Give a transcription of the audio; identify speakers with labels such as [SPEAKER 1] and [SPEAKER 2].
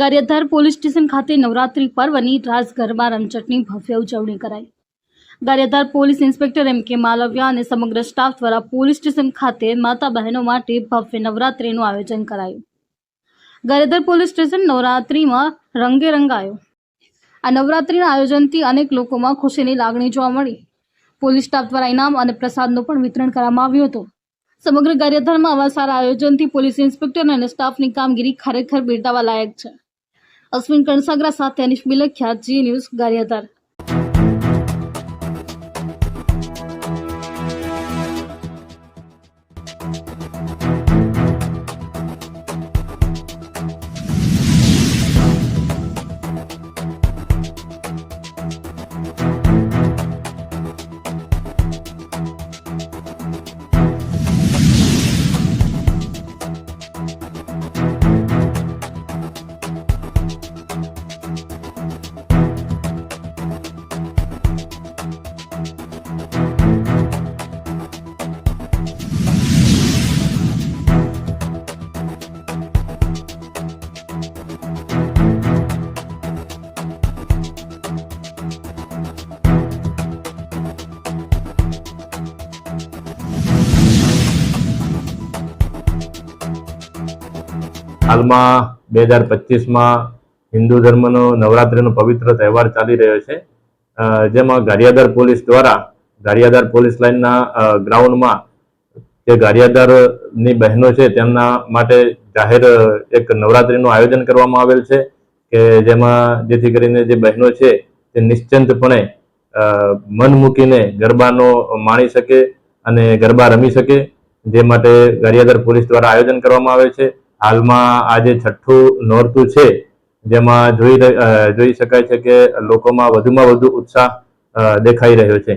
[SPEAKER 1] Gariadhar police station ખાતે નવરાત્રી પર્વની રાસ ગરબા રમઝટની ભવ્ય ઉજવણી કરાઈ। ગારિયાધાર પોલીસ ઇન્સ્પેક્ટર એમ કે માલવિયા અને સમગ્ર સ્ટાફ દ્વારા પોલીસ સ્ટેશન ખાતે માતા બહેનો માટે ભવ્ય નવરાત્રીનું આયોજન કરાયું। ગારિયાધાર પોલીસ સ્ટેશન નવરાત્રીમાં રંગે રંગાયું। આ નવરાત્રીના આયોજનથી અનેક લોકોમાં ખુશીની લાગણી જોવા મળી। પોલીસ સ્ટાફ દ્વારા ઇનામ અને પ્રસાદનું પણ વિતરણ કરવામાં આવ્યું હતું। સમગ્ર ગારિયાધારમાં આવા સારા આયોજનથી પોલીસ ઇન્સ્પેક્ટર અને સ્ટાફની કામગીરી ખરેખર બિરદાવવા લાયક છે। અશ્વિન કણસાગરા સાથે અનિશ બિલખિયા, જી ન્યૂઝ, ગારિયાધાર।
[SPEAKER 2] હાલમાં 2025માં હિન્દુ ધર્મનો નવરાત્રિનો પવિત્ર તહેવાર ચાલી રહ્યો છે, જેમાં ગારિયાધાર પોલીસ દ્વારા ગારિયાધાર પોલીસ લાઇનના ગ્રાઉન્ડમાં જે ગારિયાધારની બહેનો છે તેમના માટે જાહેર એક નવરાત્રિનું આયોજન કરવામાં આવેલ છે કે જેમાં જેથી કરીને જે બહેનો છે તે નિશ્ચિંતપણે મન મૂકીને ગરબાનો માણી શકે અને ગરબા રમી શકે, જે માટે ગારિયાધાર પોલીસ દ્વારા આયોજન કરવામાં આવે છે। હાલમાં આજે છઠ્ઠું નોરતું છે, જેમાં જોઈ શકાય છે કે લોકોમાં વધુમાં વધુ ઉત્સાહ દેખાઈ રહ્યો છે।